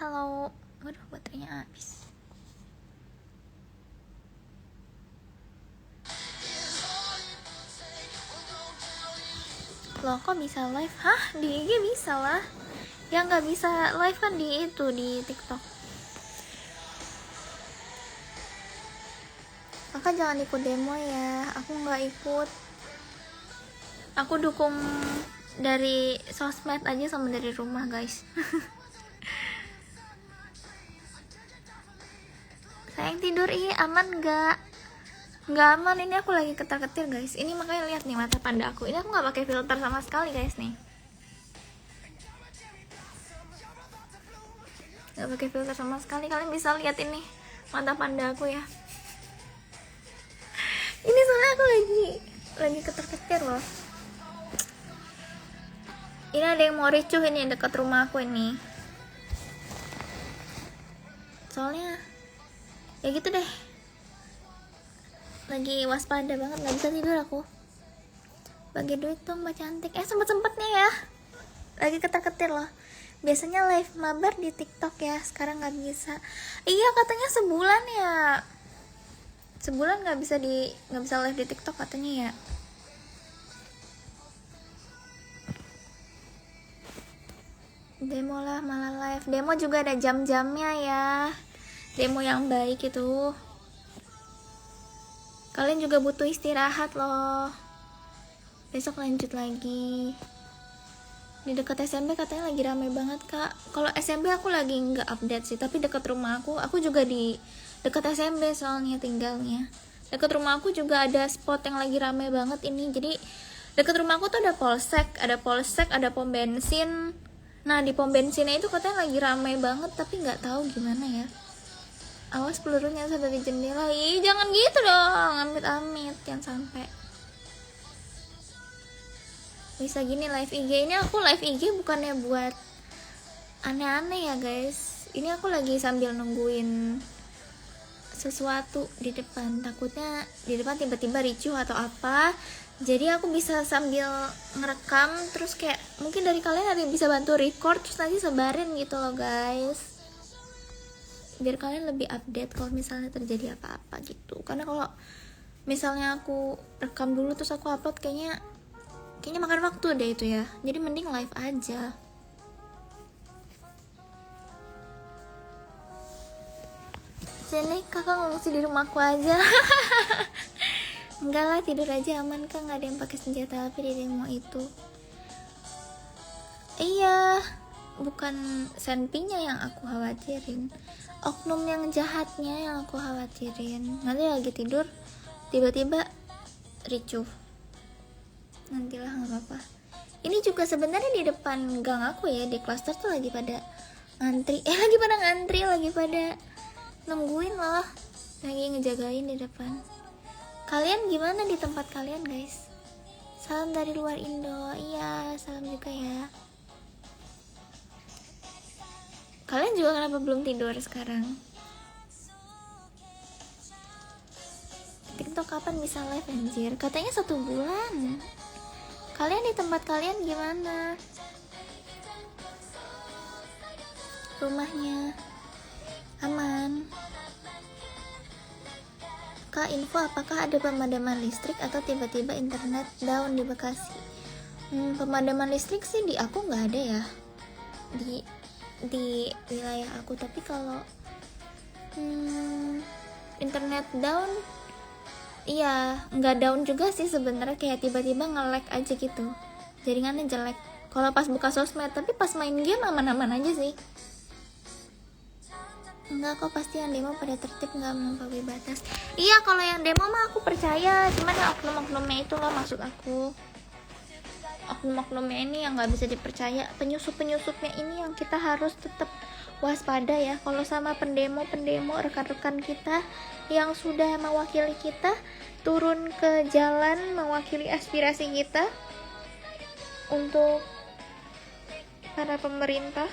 halo. Waduh, baterainya habis. Loh, kok bisa live? Hah? Di IG bisa lah. Yang nggak bisa live kan di itu, di TikTok. Kakak jangan ikut demo ya. Aku nggak ikut. Aku dukung dari sosmed aja sama dari rumah, guys. Sayang tidur, aman nggak? Nggak aman, ini aku lagi ketar-ketir, guys. Ini makanya lihat nih mata panda aku. Ini aku nggak pakai filter sama sekali, guys, nih. Nggak pakai filter sama sekali. Kalian bisa lihat ini mata panda aku ya. Ini soalnya aku lagi ketar-ketir loh. Ini ada yang mau ricuh ini dekat rumah aku ini. Soalnya ya gitu deh. Lagi waspada banget, nggak bisa tidur aku. Bagi duit dong Mbak cantik. Sempet-sempetnya ya. Lagi ketar-ketir loh. Biasanya live mabar di TikTok ya, sekarang nggak bisa. Iya katanya sebulan ya. Sebulan nggak bisa live di TikTok katanya ya. Demo lah malah live. Demo juga ada jam-jamnya ya. Demo yang baik itu. Kalian juga butuh istirahat loh. Besok lanjut lagi. Di dekat SMP katanya lagi rame banget kak. Kalau SMP aku lagi nggak update sih, tapi dekat rumah aku juga di dekat SMP soalnya tinggalnya. Dekat rumah aku juga ada spot yang lagi rame banget ini. Jadi dekat rumah aku tuh ada polsek, ada pom bensin. Nah di pom bensinnya itu katanya lagi rame banget, tapi nggak tahu gimana ya. Awas pelurunya sampai di jendela. Ih jangan gitu dong, amit-amit jangan sampai. Bisa gini live IG. Ini aku live IG bukannya buat aneh-aneh ya guys. Ini aku lagi sambil nungguin sesuatu di depan. Takutnya di depan tiba-tiba ricuh atau apa. Jadi aku bisa sambil ngerekam. Terus kayak mungkin dari kalian ada yang bisa bantu record, terus nanti sebarin gitu loh guys, biar kalian lebih update kalau misalnya terjadi apa-apa gitu. Karena kalau misalnya aku rekam dulu terus aku upload kayaknya makan waktu deh itu ya. Jadi mending live aja. Sini kakak ngungsi di rumahku aja. Enggak lah, tidur aja aman kan, nggak ada yang pakai senjata api di demo itu. Iya, bukan senpinya yang aku khawatirin, oknum yang jahatnya yang aku khawatirin. Nanti lagi tidur tiba-tiba ricuh. Nantilah, nggak apa-apa. Ini juga sebenarnya di depan gang aku ya, di klaster tuh lagi pada ngantri. Lagi pada nungguin loh, lagi ngejagain di depan. Kalian gimana di tempat kalian guys? Salam dari luar Indo. Iya, salam juga ya. Kalian juga kenapa belum tidur sekarang? TikTok kapan bisa live anjir? Katanya 1 bulan. Kalian di tempat kalian gimana? Rumahnya aman? Kak, info apakah ada pemadaman listrik atau tiba-tiba internet down di Bekasi? Pemadaman listrik sih di aku nggak ada ya, di wilayah aku. Tapi kalau internet down, iya nggak down juga sih sebenarnya, kayak tiba-tiba nge-lag aja gitu, jaringannya jelek kalau pas buka sosmed. Tapi pas main game aman-aman aja sih. Enggak kok, pasti yang demo pada tertib, nggak melampaui batas. Iya kalau yang demo mah aku percaya, cuman ya oknum-oknumnya itu loh maksud aku. Oknum-oknumnya ini yang nggak bisa dipercaya. Penyusup-penyusupnya ini yang kita harus tetap waspada ya. Kalau sama pendemo rekan-rekan kita yang sudah mewakili kita turun ke jalan mewakili aspirasi kita untuk para pemerintah,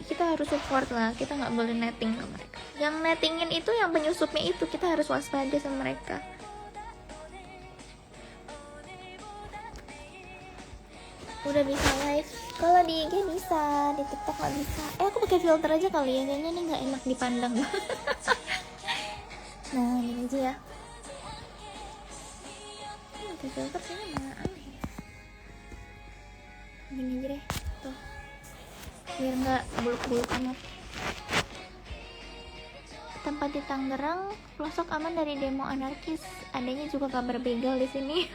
kita harus support lah, kita nggak boleh netting ke mereka. Yang nettingin itu yang penyusupnya itu, kita harus waspada sama mereka. Udah bisa live. Kalau di IG bisa, di TikTok nggak bisa. Aku pakai filter aja kali ya, kayaknya ini nggak enak dipandang. Nah, gini aja ya. Pakai filter kayaknya malah aneh ya. Gini aja deh, tuh. Biar nggak buluk-buluk amat. Tempat di Tangerang, pelosok aman dari demo anarkis. Adanya juga kabar begal di sini.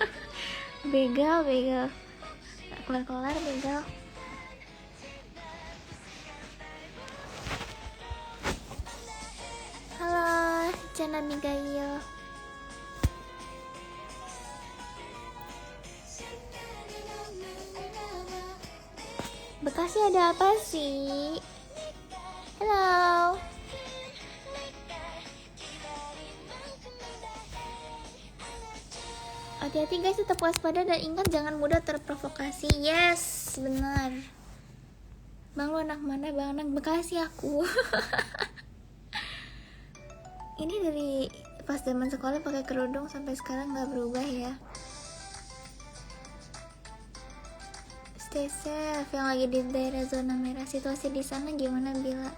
begal. Nggak kelar-kelar begal. Halo, Jana Migail. Bekasi ada apa sih? Halo. Hati-hati guys, tetap waspada dan ingat jangan mudah terprovokasi. Yes, benar. Bang, lu anak mana? Bang, anak Bekasi aku. Ini dari pas zaman sekolah pakai kerudung sampai sekarang nggak berubah ya. Stay safe. Yang lagi di daerah zona merah, situasi di sana gimana bila?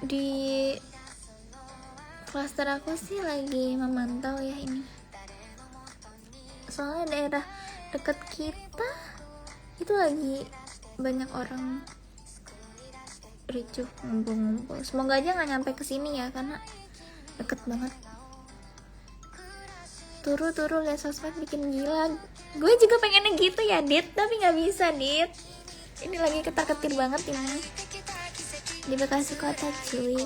Di klaster aku sih lagi memantau ya ini. Soalnya daerah dekat kita itu lagi banyak orang ricuh ngumpul-ngumpul. Semoga aja nggak nyampe ke sini ya, karena deket banget. Turu lihat sosmed bikin gila. Gue juga pengennya gitu ya, Dit, tapi nggak bisa, Dit. Ini lagi ketar-ketir banget ini di Bekasi kota, cuy.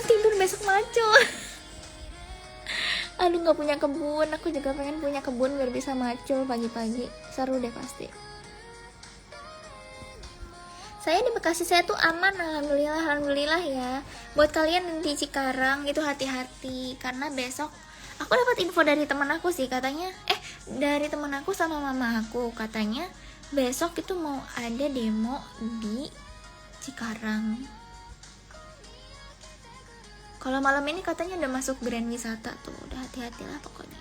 Tidur besok macul. Aduh, nggak punya kebun. Aku juga pengen punya kebun biar bisa macul pagi-pagi. Seru deh pasti. Saya di Bekasi saya tuh aman, alhamdulillah ya. Buat kalian di Cikarang itu hati-hati, karena besok aku dapat info dari teman aku sih, katanya dari teman aku sama mama aku, katanya besok itu mau ada demo di Cikarang. Kalau malam ini katanya udah masuk Grand Wisata tuh, udah hati-hatilah pokoknya.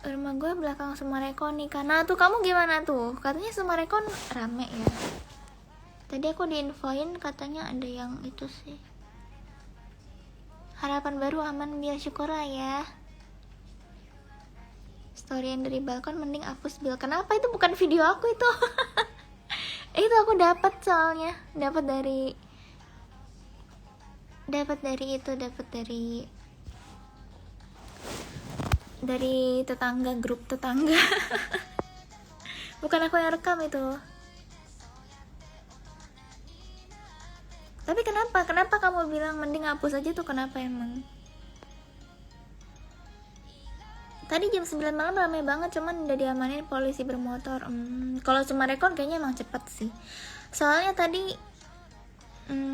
Rumah gue belakang Sumarekon nih, karena tuh kamu gimana tuh? Katanya Sumarekon rame ya. Tadi aku diinfoin katanya ada yang itu sih. Harapan baru aman, biar syukurlah ya. Story yang dari balkon mending hapus Bil. Kenapa? Itu bukan video aku itu. Itu aku dapat soalnya, dapat dari tetangga, grup tetangga. Bukan aku yang rekam itu. Tapi kenapa kamu bilang mending hapus aja tuh, kenapa emang? Tadi jam 9 malam ramai banget, cuman udah diamanin polisi bermotor. Kalau Sumarekon kayaknya emang cepet sih. Soalnya tadi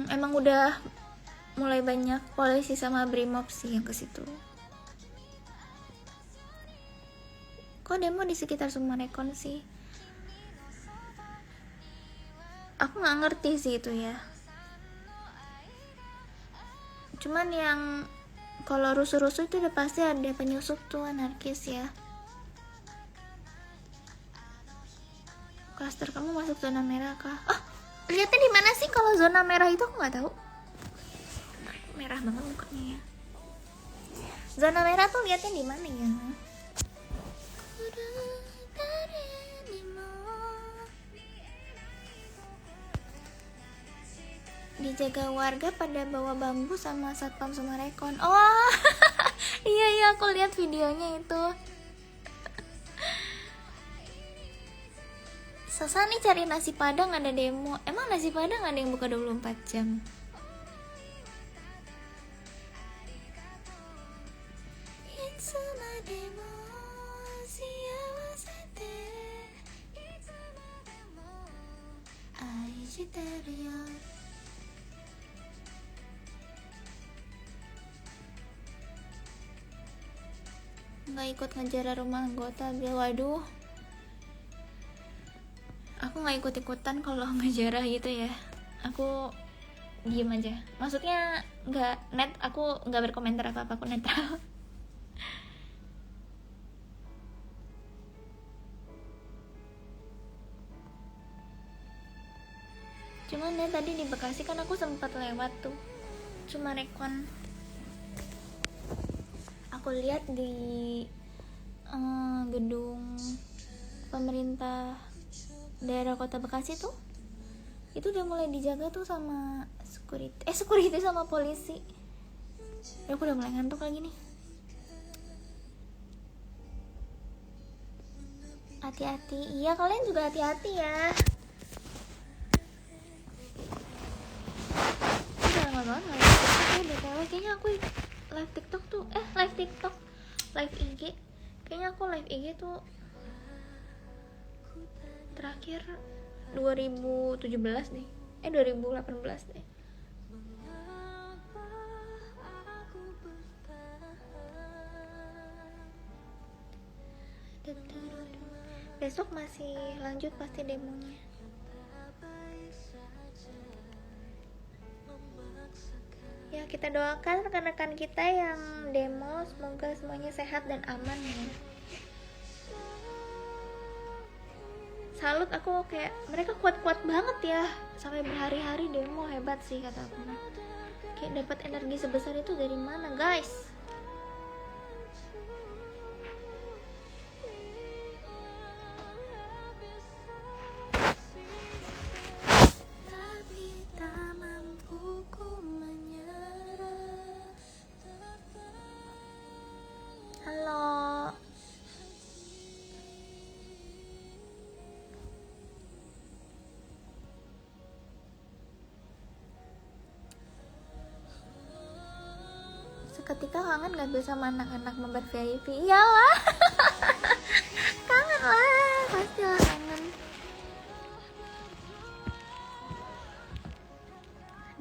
emang udah mulai banyak polisi sama brimob sih yang ke situ. Kok demo di sekitar Sumarekon sih? Aku nggak ngerti sih itu ya. Cuman yang kalau rusuh-rusuh itu udah pasti ada penyusup tuh, anarkis ya. Klaster kamu masuk zona merah kah? Oh, lihatnya di mana sih kalau zona merah itu? Aku nggak tahu. Merah banget mukanya ya. Zona merah tuh lihatnya di mana ya? Dijaga warga pada bawa bambu sama satpam Sumarekon. Oh, iya aku lihat videonya itu. Sasa nih cari nasi padang ada demo. Emang nasi padang ada yang buka 24 jam? Nggak ikut ngejar rumah anggota, Bil. Waduh, aku nggak ikut-ikutan kalau ngejarah gitu ya. Aku diem aja, maksudnya aku nggak berkomentar apa-apa, aku netral. Cuman ya tadi di Bekasi kan aku sempat lewat tuh, cuma rekon. Aku lihat di gedung pemerintah daerah Kota Bekasi tuh, itu udah mulai dijaga tuh sama security sama polisi. Ya aku udah mulai ngantuk lagi nih. Hati-hati, iya kalian juga hati-hati ya. Udah lama banget nggak live TikTok ya, BTW kayaknya aku live TikTok tuh, live TikTok, live IG. Kayaknya aku live IG tuh terakhir 2017 deh, 2018 deh. Besok masih lanjut pasti demonya. Ya kita doakan rekan-rekan kita yang demo, semoga semuanya sehat dan aman ya. Salut aku, kayak mereka kuat-kuat banget ya, sampai berhari-hari demo, hebat sih kata aku. Kayak dapat energi sebesar itu dari mana guys? Halo. Seketika kangen gak bisa sama anak-anak member VIP. Iyalah. Kangen lah, pastilah kangen.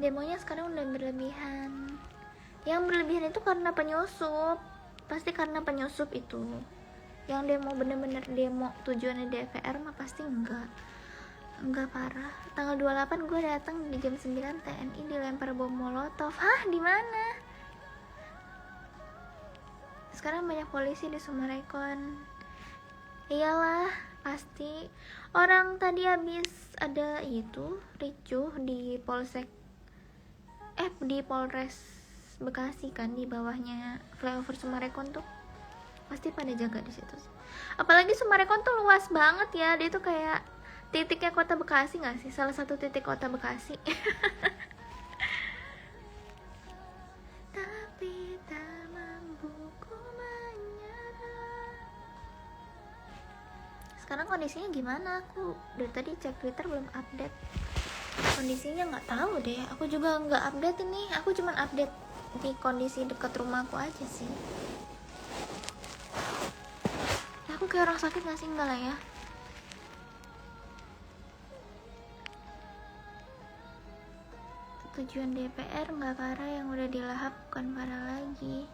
Demonya sekarang udah berlebihan. Yang berlebihan itu karena penyusup. Pasti karena penyusup itu. Yang demo bener-bener demo tujuannya DPR mah pasti enggak parah. Tanggal 28 gue datang di jam 9 TNI dilempar bom molotov. Hah, di mana? Sekarang banyak polisi di Summarecon. Iyalah, pasti. Orang tadi habis ada itu ricuh di di Polres Bekasi kan, di bawahnya flyover Summarecon tuh. Pasti pada jaga di situ. Apalagi Summarecon tuh luas banget ya. Dia tuh kayak titiknya Kota Bekasi nggak sih? Salah satu titik Kota Bekasi. Tapi tak mampu ku menyerah. Sekarang kondisinya gimana? Aku dari tadi cek Twitter belum update. Kondisinya nggak tahu deh. Aku juga nggak update ini. Aku cuman update di kondisi dekat rumahku aja sih. Aku kayak orang sakit nggak sih? Enggak lah ya. Tujuan DPR nggak parah, yang udah dilahap bukan parah lagi.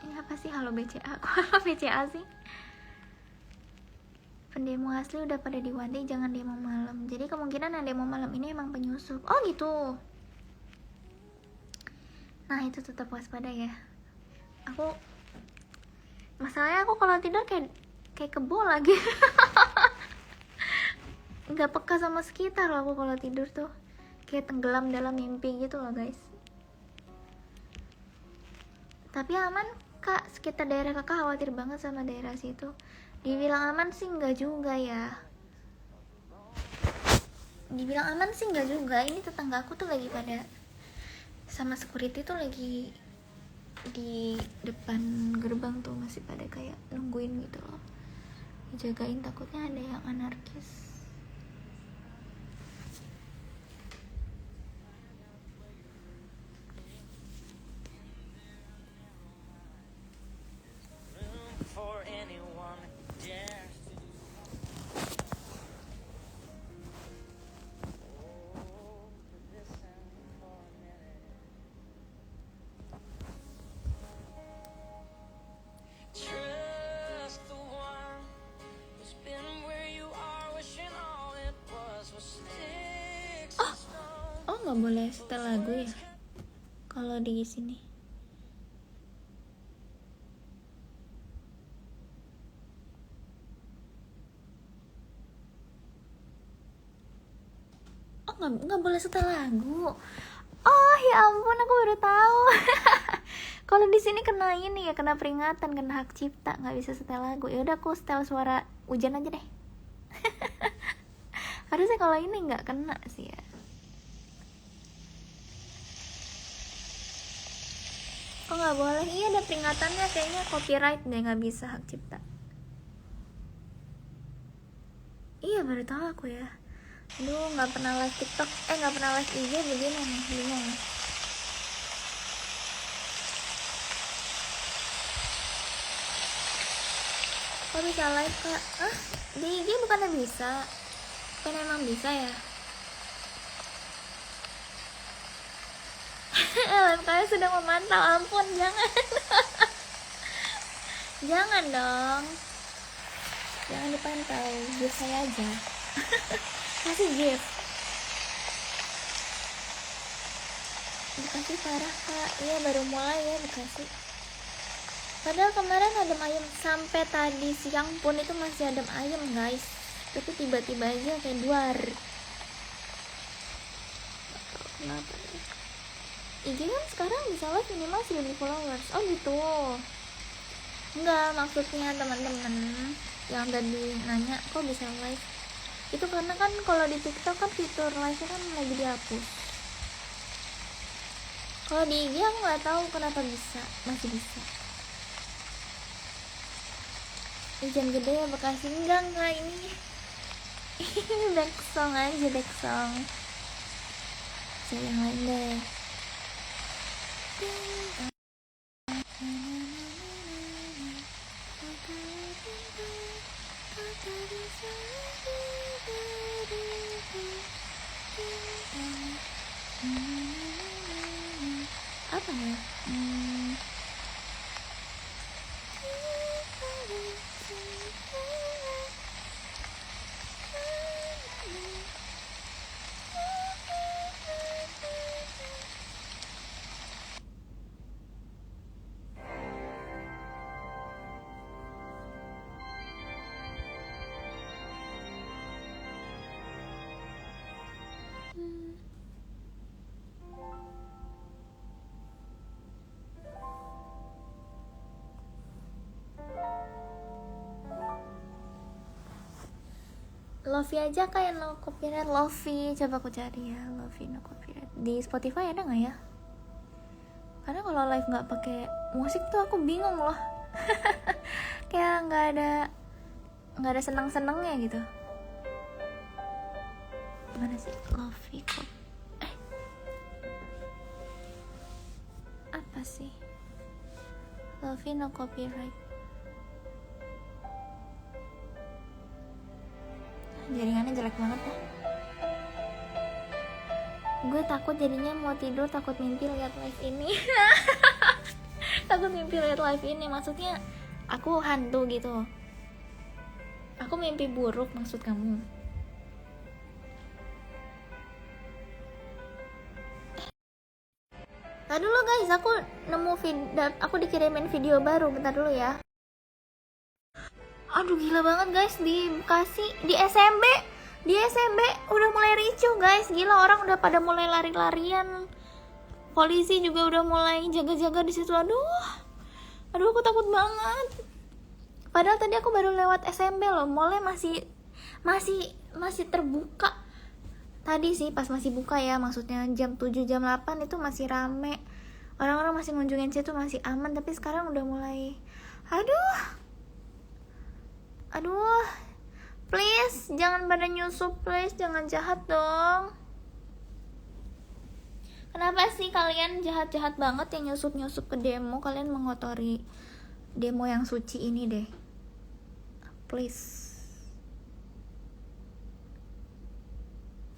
Ini apa sih halo BCA? Kok halo BCA sih? Pendemo asli udah pada diwanti jangan demo malam. Jadi kemungkinan yang demo malam ini emang penyusup. Oh gitu. Nah itu tetap waspada ya. Masalahnya aku kalau tidur kayak kebo lagi. Nggak peka sama sekitar loh aku kalau tidur tuh. Kayak tenggelam dalam mimpi gitu loh guys. Tapi aman kak, sekitar daerah kakak khawatir banget sama daerah situ. Dibilang aman sih nggak juga ya. Dibilang aman sih nggak juga. Ini tetangga aku tuh lagi pada sama security tuh lagi di depan gerbang tuh masih pada kayak nungguin gitu loh, dijagain, takutnya ada yang anarkis. nggak boleh setel lagu ya kalau di sini? Oh, nggak boleh setel lagu. Oh ya ampun, aku baru tahu. Kalau di sini kena ini ya, kena peringatan, kena hak cipta, nggak bisa setel lagu. Ya udah, aku setel suara hujan aja deh. Harusnya kalau ini nggak kena sih ya. Oh nggak boleh? Iya, ada peringatannya, kayaknya copyright deh, nggak bisa hak cipta. Iya, baru tahu aku ya. Aduh, nggak pernah live TikTok, nggak pernah live IG begini nih, bingung. Kok bisa live kak? Di IG bukannya bisa? Bukan emang bisa ya? LMKS sudah memantau, ampun, jangan. Jangan dong, jangan dipantau, gift saya aja. Kasih gift, dikasih parah kak. Iya, baru mulai ya dikasih. Padahal kemarin adem ayem, sampai tadi siang pun itu masih adem ayem guys. Tapi tiba-tiba aja kayak duar. Kenapa? IG kan sekarang bisa live minimal 1000 followers. Oh gitu. Enggak, maksudnya teman-teman yang tadi nanya kok bisa live, itu karena kan kalau di TikTok kan fitur live kan lagi dihapus. Kalau di IG aku nggak tahu kenapa bisa, masih bisa. Hujan gede ya Bekasi? Enggak ini. Ini back song aja, back song. Cari yang lain deh. Apa ya? Lofi aja kayak no copyright. Lofi, coba aku cari ya, Lofi no copyright. Di Spotify ada nggak ya? Karena kalau live nggak pakai musik tuh aku bingung loh. Kayak nggak ada senang-senangnya gitu. Mana sih Lofi kok? Apa sih? Lofi no copyright. Jaringannya jelek banget ya. Gue takut jadinya mau tidur, takut mimpi lihat live ini. Takut mimpi lihat live ini, maksudnya aku hantu gitu. Aku mimpi buruk maksud kamu. Bentar dulu guys, aku nemu aku dikirimin video baru, bentar dulu ya. Aduh gila banget guys, di Bekasi, di SMB udah mulai ricuh guys. Gila, orang udah pada mulai lari-larian. Polisi juga udah mulai jaga-jaga di situ. Aduh aku takut banget. Padahal tadi aku baru lewat SMB loh, mallnya masih terbuka. Tadi sih pas masih buka ya, maksudnya jam 7 jam 8 itu masih rame. Orang-orang masih ngunjungin situ, masih aman. Tapi sekarang udah mulai, aduh, please jangan pada nyusup, please jangan jahat dong. Kenapa sih kalian jahat-jahat banget yang nyusup-nyusup ke demo? Kalian mengotori demo yang suci ini deh, please.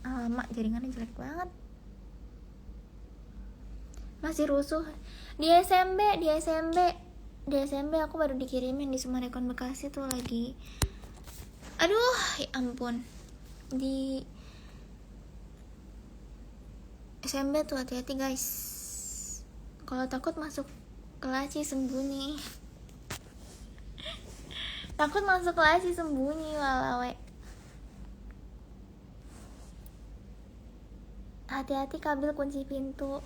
Alamak, jaringannya jelek banget. Masih rusuh di SMB aku baru dikirimin di Sumarekon Bekasi tuh lagi. Aduh, ya ampun. Di SMB tuh hati-hati guys. Kalau takut masuk ke laci sembunyi. Takut masuk ke laci sembunyi walawe. Hati-hati kabel kunci pintu.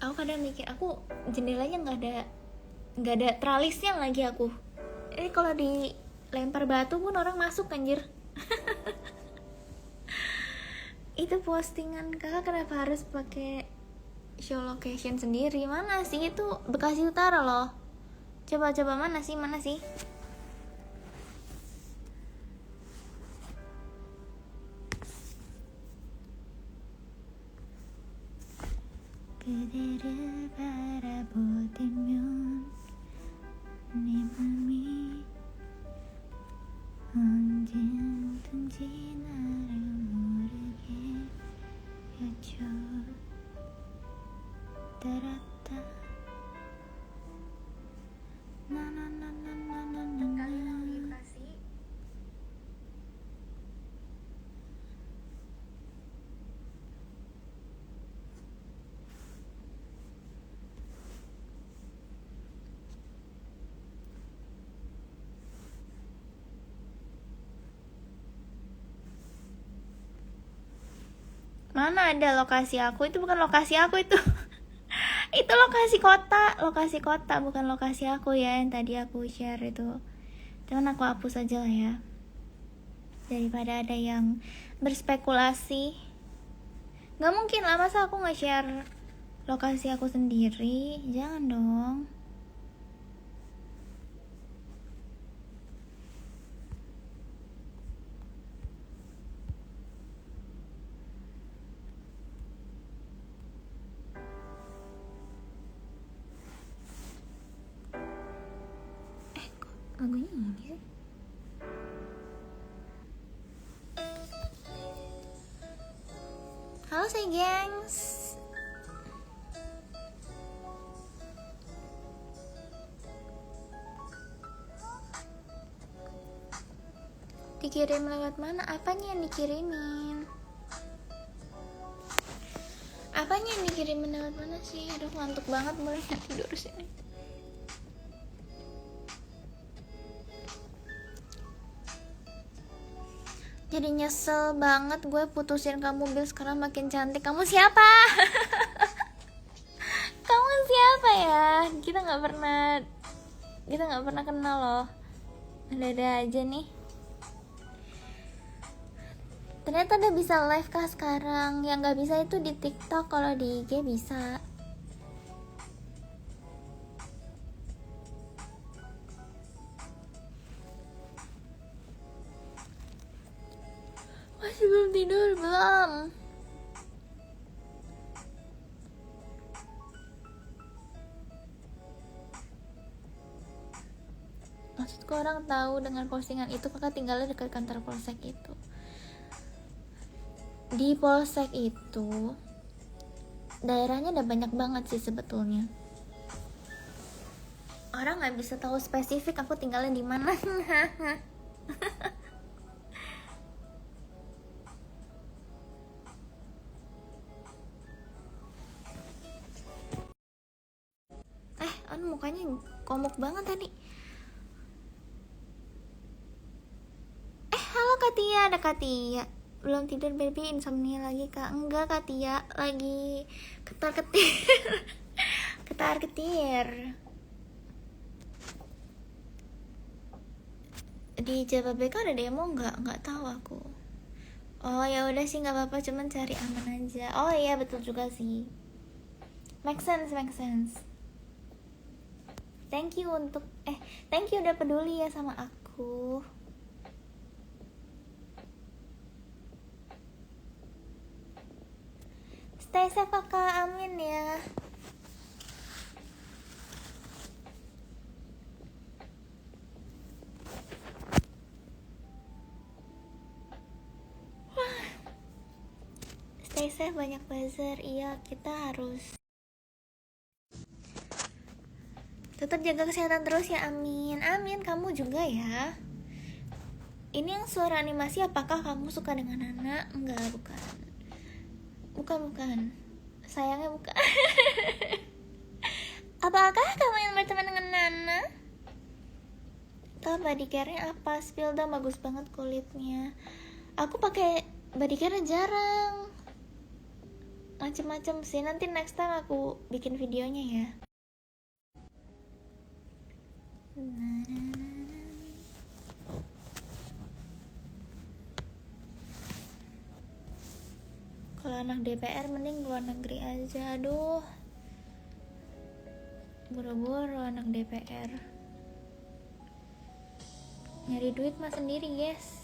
Aku kadang mikir, aku jendelanya nggak ada tralisnya lagi aku. Ini kalau dilempar batu pun orang masuk anjir. Itu postingan kakak kenapa harus pakai show location sendiri? Mana sih itu? Bekasi Utara loh. Coba mana sih? 그대를 바라보다면 내 맘이 언제든지 나를 모르게 해줘 따랐다 나나나나나나나. Mana ada lokasi aku? Itu bukan lokasi aku itu. Itu lokasi kota bukan lokasi aku ya yang tadi aku share itu. Cuman aku hapus aja lah ya. Daripada ada yang berspekulasi. Gak mungkin lah masa aku nge-share lokasi aku sendiri. Jangan dong. Lagunya ini sih. Halo say gengs. Dikirim lewat mana? Apanya yang dikirimin? Apanya yang dikirimin lewat mana sih? Aduh ngantuk banget, boleh nggak tidur sini? Jadi nyesel banget gue putusin kamu, Bil. Sekarang makin cantik. Kamu siapa? Kamu siapa ya? Kita nggak pernah kenal loh. Ada aja nih. Ternyata udah bisa live kah sekarang? Yang nggak bisa itu di TikTok, kalau di IG bisa. Masih belum tidur, belum. Maksudku orang tahu dengan postingan itu kakak tinggalnya dekat kantor polsek itu. Di polsek itu daerahnya ada banyak banget sih sebetulnya. Orang nggak bisa tahu spesifik aku tinggalnya di mana. Mukanya komuk banget tadi. Halo Katia, ada Katia. Belum tidur baby, insomnia lagi kak? Enggak Katia, lagi ketar-ketir. Ketar-ketir. Di Jababeka ada demo nggak? Nggak tahu aku. Oh ya udah sih nggak apa-apa, cuman cari aman aja. Oh iya betul juga sih. Make sense. Thank you udah peduli ya sama aku. Stay safe kakak, amin ya. Stay safe, banyak buzzer. Iya, kita harus tetap jaga kesehatan terus ya, amin. Kamu juga ya. Ini yang suara animasi, apakah kamu suka dengan Nana? Enggak, bukan. Sayangnya bukan. Apakah kamu yang berteman dengan Nana? Tahu body care-nya apa? Spill dong, bagus banget kulitnya. Aku pakai body care jarang. Macem-macem sih. Nanti next time aku bikin videonya ya. Kalau anak DPR mending luar negeri aja. Aduh, buru-buru anak DPR. Nyari duit mah sendiri, guys.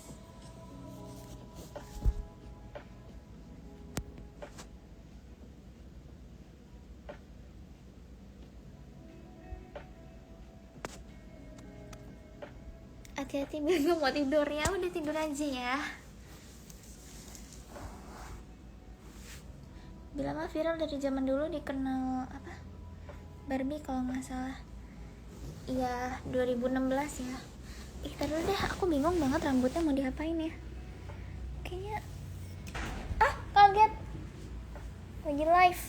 Hati-hati, biar gue mau tidur ya. Udah tidur aja ya. Bila mah viral dari zaman dulu, dikenal apa? Barbie kalau nggak salah. Iya, 2016 ya. Tar dulu deh, aku bingung banget rambutnya mau diapain ya. Kayaknya kaget. Lagi live.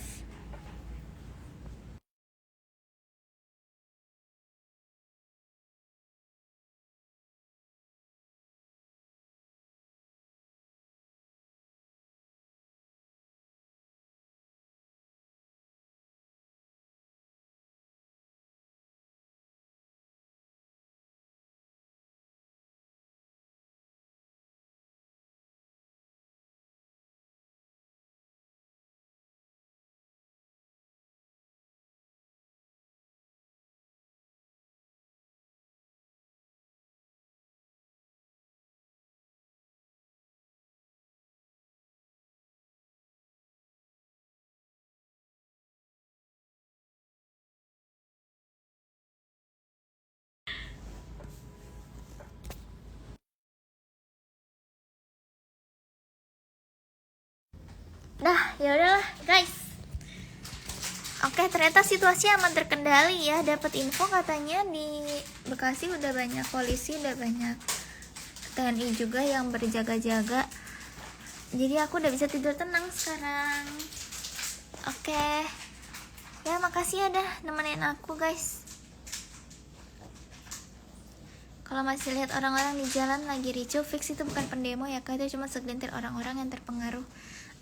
Dah, ya udahlah, guys. Oke, ternyata situasi aman terkendali ya. Dapat info katanya di Bekasi udah banyak polisi, udah banyak TNI juga yang berjaga-jaga. Jadi aku udah bisa tidur tenang sekarang. Oke. Ya, makasih ya dah nemenin aku, guys. Kalau masih lihat orang-orang di jalan lagi ricuh, fix itu bukan pendemo ya, Kak. Itu cuma segelintir orang-orang yang terpengaruh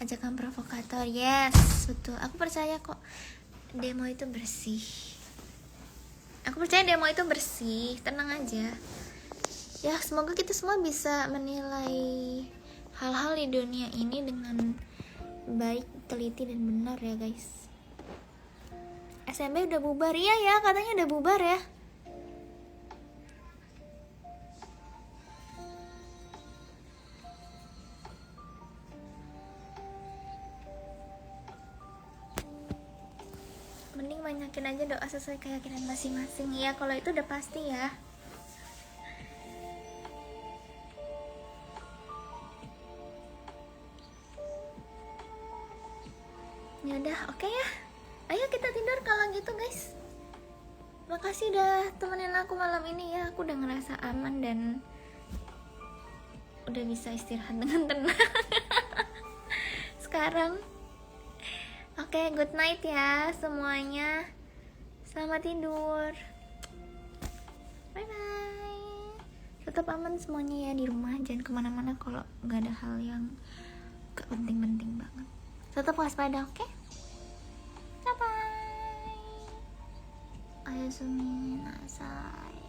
ajakan provokator. Yes, betul. Aku percaya kok demo itu bersih. Aku percaya demo itu bersih. Tenang aja. Ya, semoga kita semua bisa menilai hal-hal di dunia ini dengan baik, teliti, dan benar ya, guys. SMB udah bubar. Iya ya, katanya udah bubar ya. Mending banyakin aja doa sesuai keyakinan masing-masing ya. Kalau itu udah pasti ya. Ya udah, oke ya. Ayo kita tidur kalau gitu, guys. Makasih udah temenin aku malam ini ya. Aku udah ngerasa aman dan udah bisa istirahat dengan tenang sekarang. Oke, good night ya semuanya. Selamat tidur. Bye bye. Tetap aman semuanya ya di rumah. Jangan kemana-mana kalau nggak ada hal yang gak penting-penting banget. Tetap waspada, oke? Bye bye. Ayasumi nasai.